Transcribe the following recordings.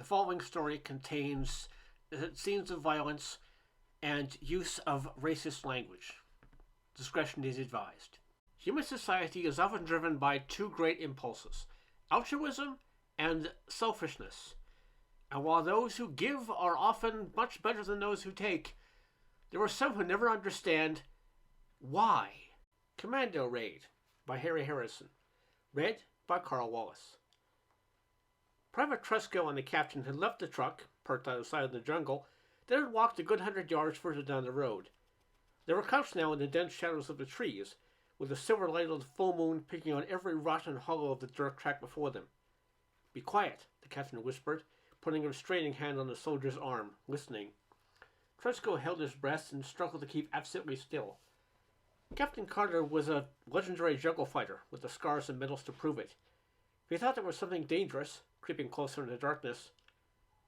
The following story contains scenes of violence and use of racist language. Discretion is advised. Human society is often driven by two great impulses: altruism and selfishness. And while those who give are often much better than those who take, there are some who never understand why. Commando Raid by Harry Harrison. Read by Karl Wallace. Private Tresco and the captain had left the truck, parked on the side of the jungle, then had walked a good 100 yards further down the road. They were crouched now in the dense shadows of the trees, with the silver light of the full moon picking on every rotten hollow of the dirt track before them. "Be quiet," the captain whispered, putting a restraining hand on the soldier's arm, listening. Tresco held his breath and struggled to keep absolutely still. Captain Carter was a legendary jungle fighter, with the scars and medals to prove it. If he thought there was something dangerous creeping closer in the darkness,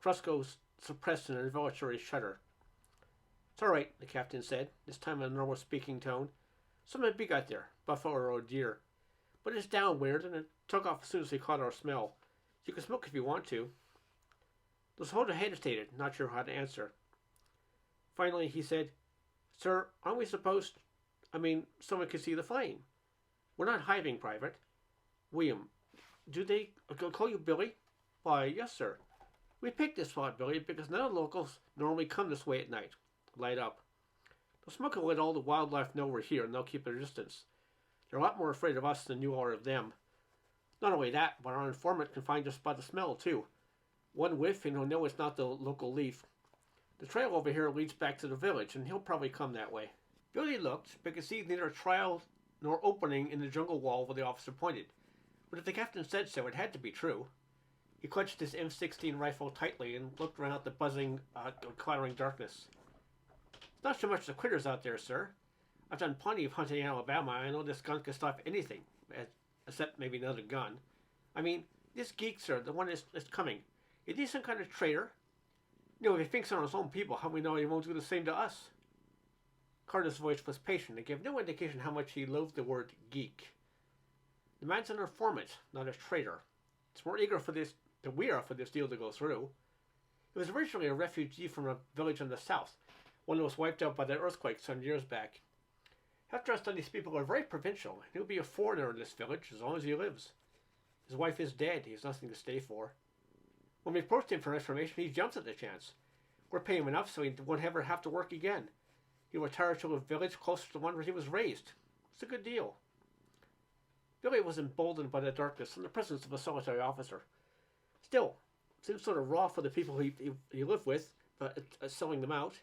Tresco suppressed an involuntary shudder. "It's all right," the captain said, this time in a normal speaking tone. "Something big out there, buffalo or deer. But it's downwind, and it took off as soon as he caught our smell. You can smoke if you want to." The soldier hesitated, not sure how to answer. Finally, he said, "Sir, aren't we supposed... someone could see the flame. We're not hiving, Private." "William, do they call you Billy?" "Why, yes, sir. We picked this spot, Billy, because none of the locals normally come this way at night. Light up. The smoke will let all the wildlife know we're here, and they'll keep their distance. They're a lot more afraid of us than you are of them. Not only that, but our informant can find us by the smell, too. One whiff, and he'll know it's not the local leaf. The trail over here leads back to the village, and he'll probably come that way." Billy looked, but could see neither trail nor opening in the jungle wall where the officer pointed. But if the captain said so, it had to be true. He clutched his M16 rifle tightly and looked around at the buzzing, clattering darkness. "It's not so much the critters out there, sir. I've done plenty of hunting in Alabama. I know this gun can stop anything, except maybe another gun. This geek, sir, the one that's coming. Is he some kind of traitor? If he thinks on his own people, how do we know he won't do the same to us?" Carter's voice was patient and gave no indication how much he loathed the word geek. "The man's an informant, not a traitor. It's more eager for this than we are for this deal to go through. He was originally a refugee from a village in the south, one that was wiped out by the earthquake some years back. After I studied, these people are very provincial, and he'll be a foreigner in this village as long as he lives. His wife is dead. He has nothing to stay for. When we approached him for information, he jumps at the chance. We're paying him enough so he won't ever have to work again. He'll retire to a village closer to the one where he was raised. It's a good deal." Billy was emboldened by the darkness and the presence of a solitary officer. Still, it seemed sort of raw for the people he lived with, but selling them out.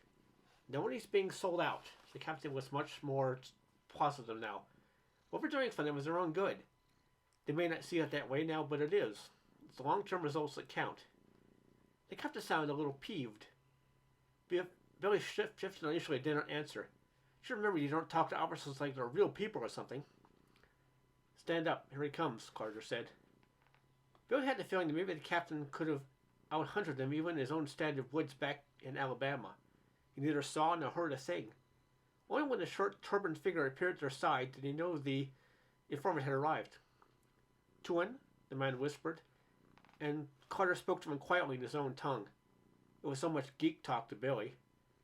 Nobody's being sold out. The captain was much more positive now. What we're doing for them is their own good. They may not see it that way now, but it is. It's the long-term results that count. The captain sounded a little peeved. Billy shifted initially didn't answer. "You should remember you don't talk to officers like they're real people or something." "Stand up. Here he comes," Carter said. Billy had the feeling that maybe the captain could have out-hunted them even in his own standard woods back in Alabama. He neither saw nor heard a thing. Only when the short turbaned figure appeared at their side did he know the informant had arrived. "Tuan," the man whispered, and Carter spoke to him quietly in his own tongue. It was so much geek talk to Billy.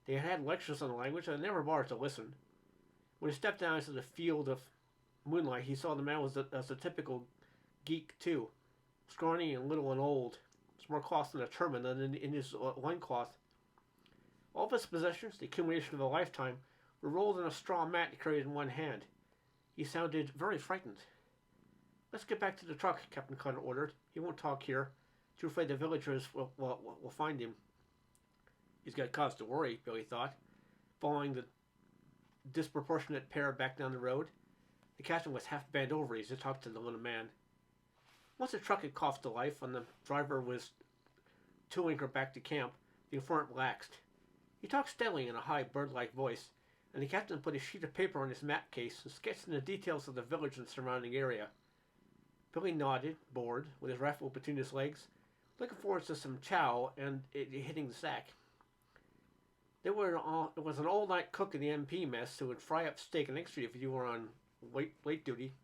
They had had lectures on the language, and they never bothered to listen. When he stepped down into the field of moonlight, he saw the man was a typical geek, too. Scrawny and little and old. There's more cloth in a turban than in his loincloth. All of his possessions, the accumulation of a lifetime, were rolled in a straw mat he carried in one hand. He sounded very frightened. "Let's get back to the truck," Captain Carter ordered. "He won't talk here. Too afraid the villagers will find him." He's got cause to worry, Billy thought, following the disproportionate pair back down the road. The captain was half bent over as he talked to the little man. Once the truck had coughed to life and the driver was towing her back to camp, the informant relaxed. He talked steadily in a high, bird-like voice, and the captain put a sheet of paper on his map case and sketched in the details of the village and surrounding area. Billy nodded, bored, with his rifle between his legs, looking forward to some chow and it hitting the sack. It was an all-night cook in the MP mess who would fry up steak and eggs for you if you were on late duty.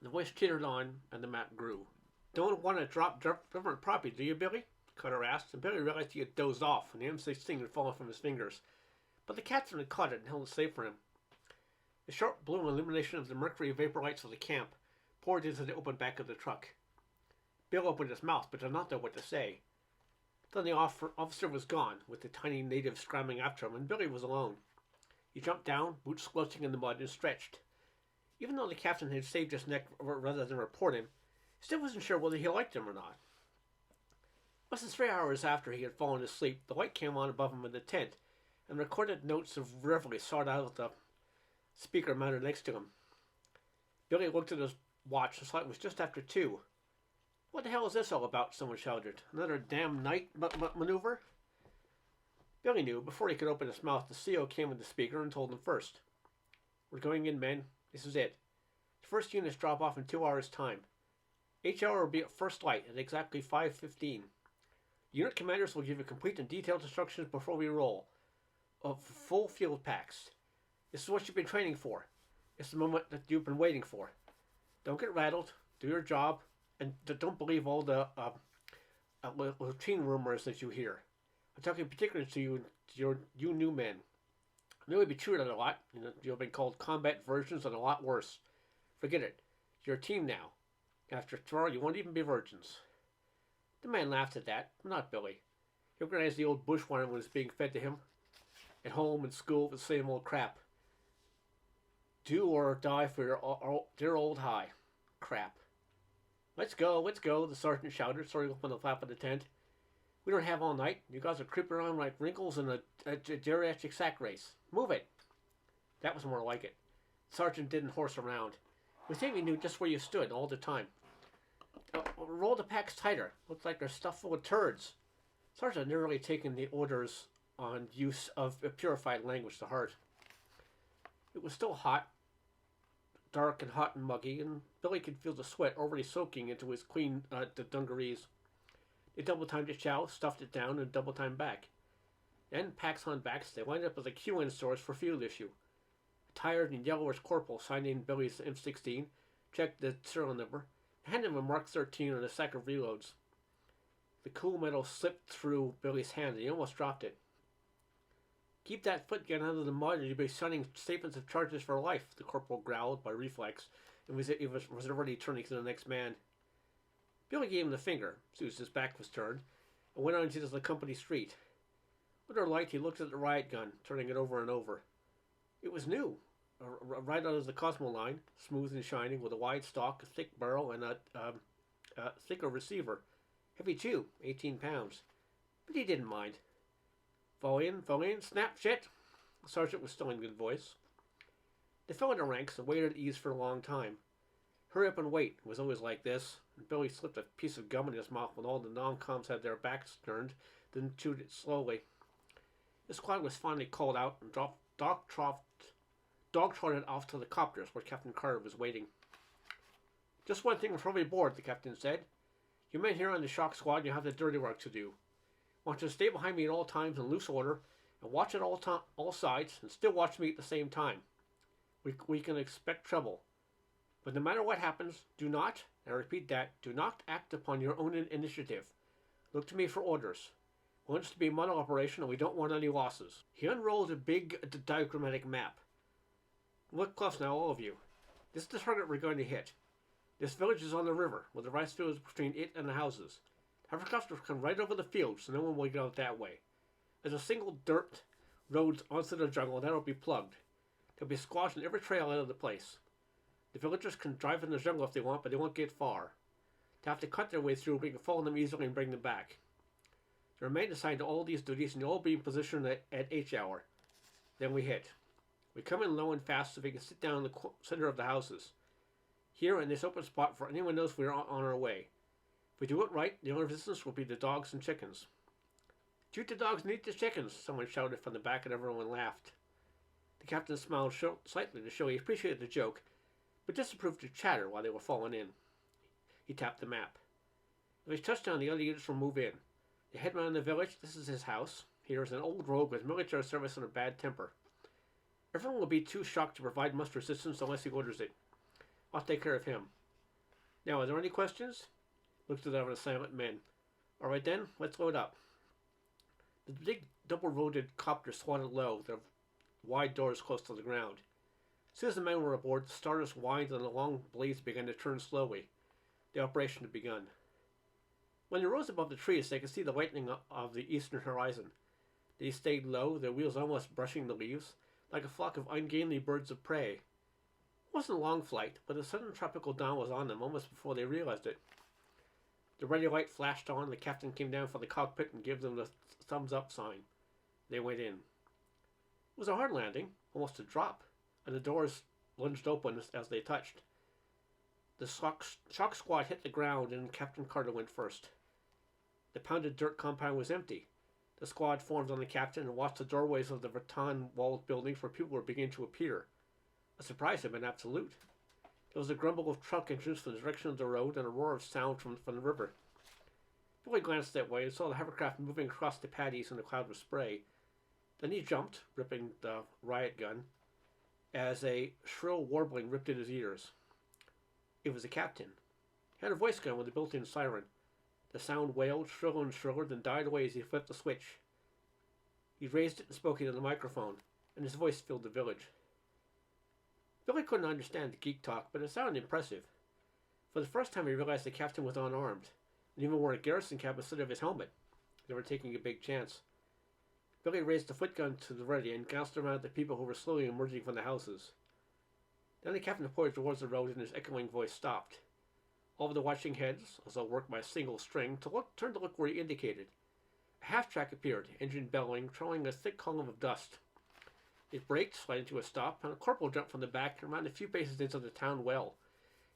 The voice tittered on, and the map grew. "Don't want to drop government property, do you, Billy?" Carter asked, and Billy realized he had dozed off when the M16 had fallen from his fingers. But the captain had caught it and held it safe for him. The sharp blue illumination of the mercury vapor lights of the camp poured into the open back of the truck. Bill opened his mouth but did not know what to say. Then the officer was gone, with the tiny native scrambling after him, and Billy was alone. He jumped down, boots squelching in the mud, and stretched. Even though the captain had saved his neck rather than report him, he still wasn't sure whether he liked him or not. Less than 3 hours after he had fallen asleep, the light came on above him in the tent, and recorded notes of reverie soared out of the speaker mounted next to him. Billy looked at his watch and saw it was just after 2. "What the hell is this all about?" someone shouted. "Another damn night maneuver?" Billy knew. Before he could open his mouth, the CO came with the speaker and told him first. "We're going in, men. This is it. The first units drop off in 2 hours' time. Each hour will be at first light at exactly 5:15. Unit commanders will give you complete and detailed instructions before we roll, of full field packs. This is what you've been training for. It's the moment that you've been waiting for. Don't get rattled. Do your job. And don't believe all the latrine rumors that you hear. I'm talking particularly to you new men. You may be treated a lot. You've been called combat virgins and a lot worse. Forget it. You're a team now. After tomorrow, you won't even be virgins." The man laughed at that, but not Billy. He recognized the old bushwine was being fed to him. At home and school, the same old crap. Do or die for your dear old high. Crap. Let's go, the sergeant shouted, starting up on the flap of the tent. "We don't have all night. You guys are creeping around like wrinkles in a geriatric sack race. Move it." That was more like it. The sergeant didn't horse around. We think he knew just where you stood all the time. "Roll the packs tighter. Looks like they're stuffed full of turds." Sergeant had nearly taken the orders on use of purified language to heart. It was still dark and hot and muggy, and Billy could feel the sweat already soaking into his clean dungarees. They double-timed the chow, stuffed it down, and double-timed back. Then, packs on backs, they lined up at the QN stores for field issue. A tired and yellowish corporal signed in Billy's M16, checked the serial number, and handed him a Mark 13 and a sack of reloads. The cool metal slipped through Billy's hand, and he almost dropped it. "Keep that foot gun out of the mud, and you'll be signing statements of charges for life," the corporal growled by reflex, and was already turning to the next man. Billy gave him the finger, as soon as his back was turned, and went on into the company street. Under light, he looked at the riot gun, turning it over and over. It was new, right out of the Cosmo line, smooth and shining, with a wide stock, a thick barrel, and a thicker receiver. Heavy too, 18 pounds. But he didn't mind. Fall in, snap, shit." The sergeant was still in good voice. They fell into ranks and waited at ease for a long time. Hurry up and wait. It was always like this, and Billy slipped a piece of gum in his mouth when all the non-coms had their backs turned, then chewed it slowly. The squad was finally called out and dog-trotted off to the copters where Captain Carter was waiting. "Just one thing before we board," the captain said. "You men here on the shock squad, you have the dirty work to do. I want you to stay behind me at all times in loose order, and watch at all sides, and still watch me at the same time. We can expect trouble. But no matter what happens, do not, and I repeat that, do not act upon your own initiative. Look to me for orders. We want this to be a model operation, and we don't want any losses." He unrolled a big diagrammatic map. "Look close now, all of you. This is the target we're going to hit. This village is on the river, with the rice fields between it and the houses. Helicopters come right over the field, so no one will get out that way. There's a single dirt road onto the jungle, and that'll be plugged. There'll be squash in every trail out of the place. The villagers can drive in the jungle if they want, but they won't get far. They'll have to cut their way through, but we can follow them easily and bring them back. There are men assigned to all these duties, and you'll all be in position at H hour. Then we hit. We come in low and fast so we can sit down in the center of the houses. Here in this open spot for anyone knows we're on our way. If we do it right, the only resistance will be the dogs and chickens." "Shoot the dogs and eat the chickens," someone shouted from the back, and everyone laughed. The captain smiled slightly to show he appreciated the joke, but disapproved of chatter while they were falling in. He tapped the map. "If he's touchdown, the other units will move in. The headman in the village, this is his house. Here is an old rogue with military service and a bad temper. Everyone will be too shocked to provide much resistance unless he orders it. I'll take care of him. Now, are there any questions?" Looked at the silent men. Alright then, let's load up. The big double-roaded copter swatted low, their wide doors close to the ground. As soon as the men were aboard, the starters whined and the long blades began to turn slowly. The operation had begun. When they rose above the trees, they could see the lightening of the eastern horizon. They stayed low, their wheels almost brushing the leaves, like a flock of ungainly birds of prey. It wasn't a long flight, but a sudden tropical dawn was on them almost before they realized it. The ready light flashed on, the captain came down from the cockpit and gave them the thumbs-up sign. They went in. It was a hard landing, almost a drop, and the doors lunged open as they touched. The shock squad hit the ground and Captain Carter went first. The pounded dirt compound was empty. The squad formed on the captain and watched the doorways of the rattan-walled buildings where people were beginning to appear. The surprise had been absolute. There was a grumble of truck engines from the direction of the road and a roar of sound from the river. Billy glanced that way and saw the hovercraft moving across the paddies in a cloud of spray. Then he jumped, gripping the riot gun, as a shrill warbling ripped in his ears. It was the captain. He had a voice gun with a built-in siren. The sound wailed, shriller and shriller, then died away as he flipped the switch. He raised it and spoke into the microphone, and his voice filled the village. Billy couldn't understand the geek talk, but it sounded impressive. For the first time he realized the captain was unarmed, and even wore a garrison cap instead of his helmet. They were taking a big chance. Billy raised the foot gun to the ready and glanced around at the people who were slowly emerging from the houses. Then the captain pointed towards the road and his echoing voice stopped. All of the watching heads, as though worked by a single string, turned to look where he indicated. A half-track appeared, engine bellowing, trailing a thick column of dust. It braked, sliding to a stop, and a corporal jumped from the back and ran a few paces into the town well.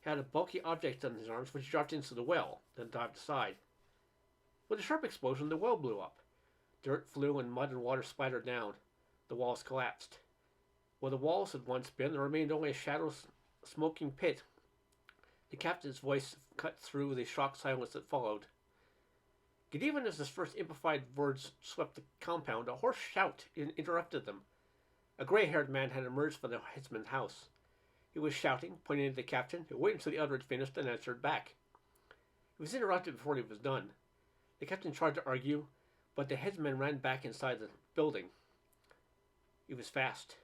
He had a bulky object in his arms, which he dropped into the well, then dived aside. With a sharp explosion, the well blew up. Dirt flew and mud and water splattered down. The walls collapsed. Where the walls had once been, there remained only a shadowless, smoking pit. The captain's voice cut through the shocked silence that followed. Yet even as his first implied words swept the compound, a hoarse shout interrupted them. A gray-haired man had emerged from the headsman's house. He was shouting, pointing at the captain, who waited until the other had finished and answered back. He was interrupted before he was done. The captain tried to argue, but the headsman ran back inside the building. He was fast.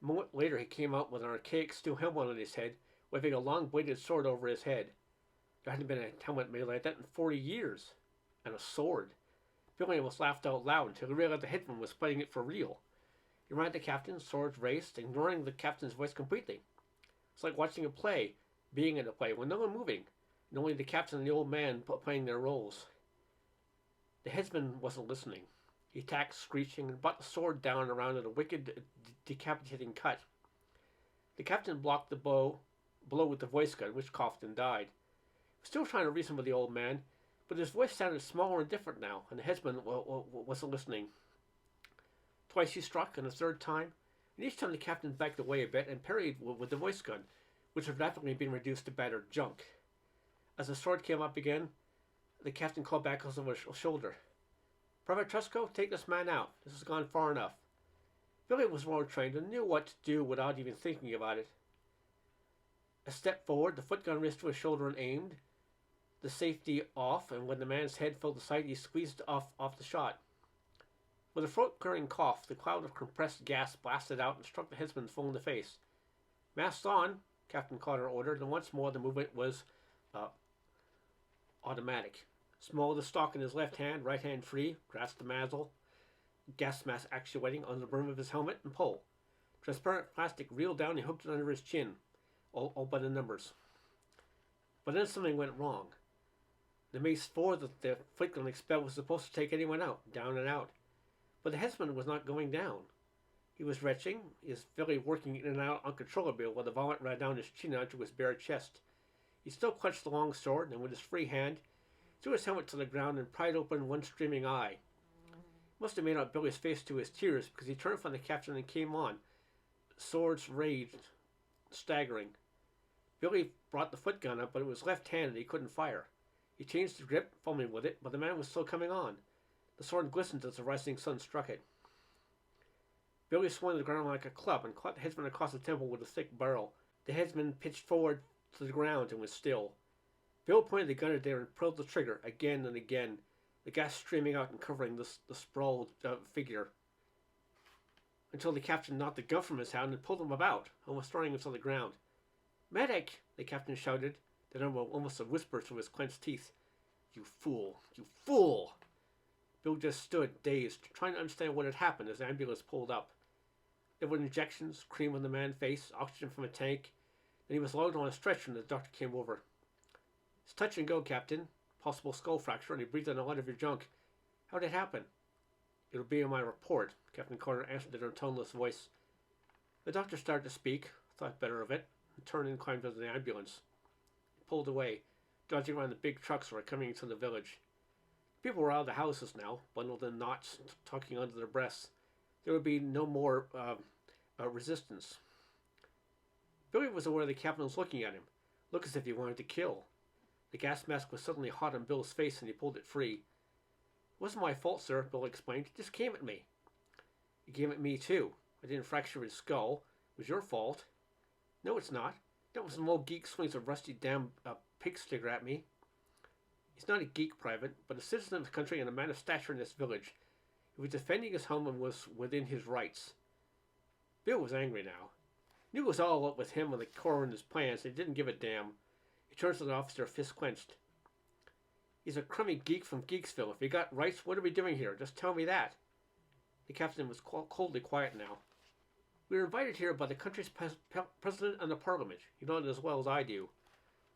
A moment later he came out with an archaic steel helmet on his head, waving a long-bladed sword over his head. There hadn't been a helmet made like that in 40 years. And a sword. Billy almost laughed out loud until he realized the headsman was playing it for real. He ran at the captain, swords raised, ignoring the captain's voice completely. It's like watching a play, being in a play, with no one moving, and only the captain and the old man playing their roles. The headsman wasn't listening. He tacked, screeching, and brought the sword down around at a wicked, decapitating cut. The captain blocked the blow with the voice gun, which coughed and died. He was still trying to reason with the old man, but his voice sounded smaller and different now, and the headsman wasn't listening. Twice he struck, and a third time, and each time the captain backed away a bit and parried with the voice gun, which had rapidly been reduced to battered junk. As the sword came up again, the captain called back over his shoulder. "Private Trusco, take this man out. This has gone far enough." Billy was well trained and knew what to do without even thinking about it. A step forward, the foot gun raised to his shoulder and aimed, the safety off, and when the man's head filled the sight, he squeezed off the shot. With a throat-clearing cough, the cloud of compressed gas blasted out and struck the headsman full in the face. "Masks on," Captain Carter ordered, and once more the movement was automatic. Small the stock in his left hand, right hand free, grasped the muzzle, gas mask actuating on the brim of his helmet, and pull. Transparent plastic reeled down and hooked it under his chin, all by the numbers. But then something went wrong. The mace 4 that the foot gun expelled was supposed to take anyone out, down and out. But the headsman was not going down. He was retching, his belly working in and out uncontrollably while the vomit ran down his chin onto his bare chest. He still clutched the long sword, and with his free hand, threw his helmet to the ground and pried open one streaming eye. It must have made out Billy's face to his tears, because he turned from the captain and came on, swords raised, staggering. Billy brought the foot gun up, but it was left-handed and he couldn't fire. He changed the grip, fumbling with it, but the man was still coming on. The sword glistened as the rising sun struck it. Billy swung to the ground like a club and caught the headsman across the temple with a thick barrel. The headsman pitched forward to the ground and was still. Bill pointed the gun at there and pulled the trigger again and again. the gas streaming out and covering the sprawled figure, until the captain knocked the gun from his hand and pulled him about, almost throwing him to the ground. "Medic!" the captain shouted, then almost a whisper through his clenched teeth. "You fool! You fool!" Bill just stood, dazed, trying to understand what had happened as the ambulance pulled up. There were injections, cream on the man's face, oxygen from a tank, and he was loaded on a stretcher when the doctor came over. "It's touch and go, Captain. Possible skull fracture, and he breathed in a lot of your junk. How did it happen?" "It'll be in my report," Captain Carter answered in a toneless voice. The doctor started to speak, thought better of it, and turned and climbed into the ambulance. He pulled away, dodging around the big trucks that were coming into the village. People were out of the houses now, bundled in knots, talking under their breaths. There would be no more resistance. Billy was aware the captain was looking at him, looked as if he wanted to kill. The gas mask was suddenly hot on Bill's face and he pulled it free. "It wasn't my fault, sir," Bill explained. "He just came at me." "He came at me, too. I didn't fracture his skull. It was your fault." "No, it's not. That was some old geek swings a rusty damn pig sticker at me." "He's not a geek, Private, but a citizen of the country and a man of stature in this village. He was defending his home and was within his rights." Bill was angry now. He knew it was all up with him and the coroner's plans, and he didn't give a damn. He turned to the officer, fist clenched. "He's a crummy geek from Geeksville. If he got rights, what are we doing here? Just tell me that." The captain was coldly quiet now. "We were invited here by the country's president and the parliament. You know it as well as I do."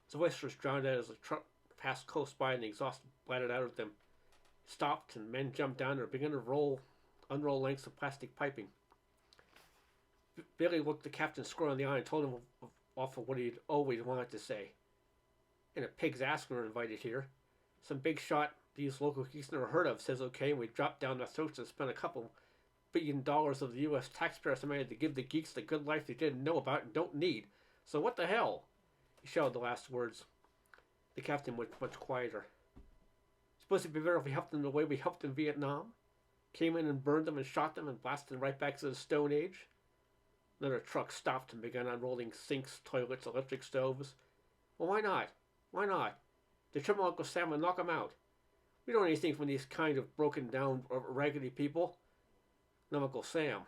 His voice was drowned out as the truck passed close by and the exhaust blatted out of them. It stopped, and men jumped down and began to unroll lengths of plastic piping. Billy looked the captain square in the eye and told him off of what he'd always wanted to say. "And a pig's ass we were invited here. Some big shot these local geeks never heard of says okay, and we dropped down their throats and spent a couple $1 billion of the U.S. taxpayers' money to give the geeks the good life they didn't know about and don't need. So what the hell?" He shouted the last words. The captain was much quieter. "Supposed to be better if we helped them the way we helped in Vietnam? Came in and burned them and shot them and blasted them right back to the Stone Age?" Another truck stopped and began unrolling sinks, toilets, electric stoves. "Well, why not? Why not? They trouble Uncle Sam and knock him out. We don't need anything from these kind of broken down, raggedy people. No, Uncle Sam.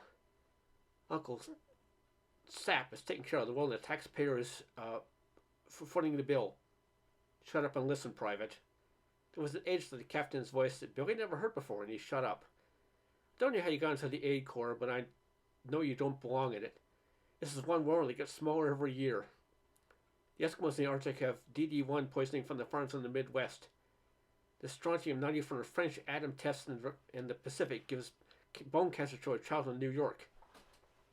Uncle Sap is taking care of the world and the taxpayers for footing the bill. Shut up and listen, Private." There was an edge to the captain's voice that Billy never heard before, and he shut up. "I don't know how you got into the aid corps, but I know you don't belong in it. This is one world that gets smaller every year. The Eskimos in the Arctic have DD-1 poisoning from the farms in the Midwest. The strontium-90 from the French atom test in the Pacific gives bone cancer to a child in New York.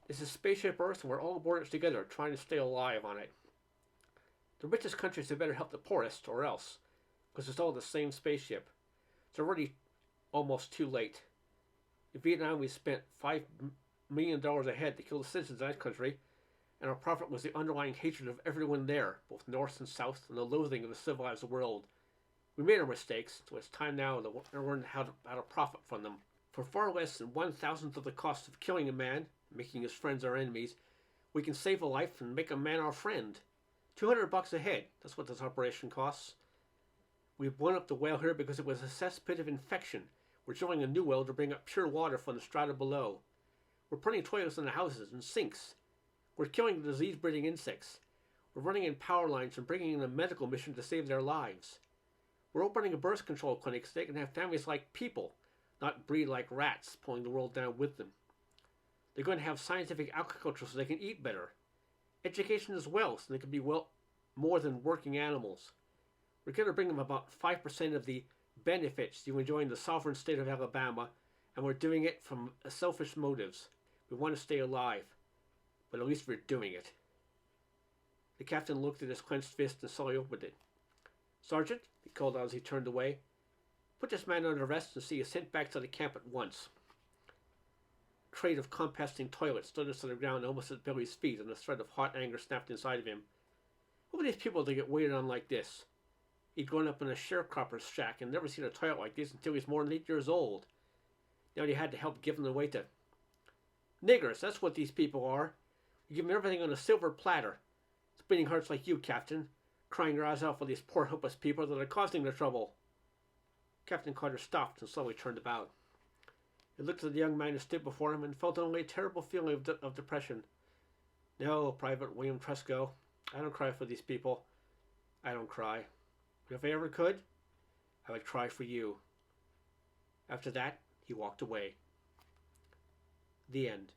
This is Spaceship Earth, and we're all aboard it together, trying to stay alive on it. The richest countries had better help the poorest, or else, because it's all the same spaceship. It's already almost too late. In Vietnam, we spent $5 million a head to kill the citizens of that country, and our profit was the underlying hatred of everyone there, both North and South, and the loathing of the civilized world. We made our mistakes, so it's time now to learn how to profit from them. For far less than 1,000th of the cost of killing a man, making his friends our enemies, we can save a life and make a man our friend. $200 a head, that's what this operation costs. We've blown up the well here because it was a cesspit of infection. We're drilling a new well to bring up pure water from the strata below. We're putting toilets in the houses and sinks. We're killing the disease-breeding insects. We're running in power lines and bringing in a medical mission to save their lives. We're opening a birth control clinic so they can have families like people, not breed like rats, pulling the world down with them. They're going to have scientific agriculture so they can eat better. Education as well, so they can be more than working animals. We're going to bring them about 5% of the benefits you enjoy in the sovereign state of Alabama, and we're doing it from selfish motives. We want to stay alive, but at least we're doing it." The captain looked at his clenched fist and slowly opened it. "Sergeant," he called out as he turned away, "put this man under arrest and see you sent back to the camp at once." A crate of composting toilets stood to the ground almost at Billy's feet, and a thread of hot anger snapped inside of him. What were these people to get waited on like this? He'd grown up in a sharecropper's shack and never seen a toilet like this until he was more than 8 years old. Now he had to help give them away to niggers. That's what these people are. You give them everything on a silver platter. Spinning hearts like you, Captain, crying your eyes out for these poor helpless people that are causing the trouble. Captain Carter stopped and slowly turned about. He looked at the young man who stood before him and felt only a terrible feeling of depression. No, Private William Tresco, I don't cry for these people. I don't cry. But if I ever could, I would cry for you. After that, he walked away. The end.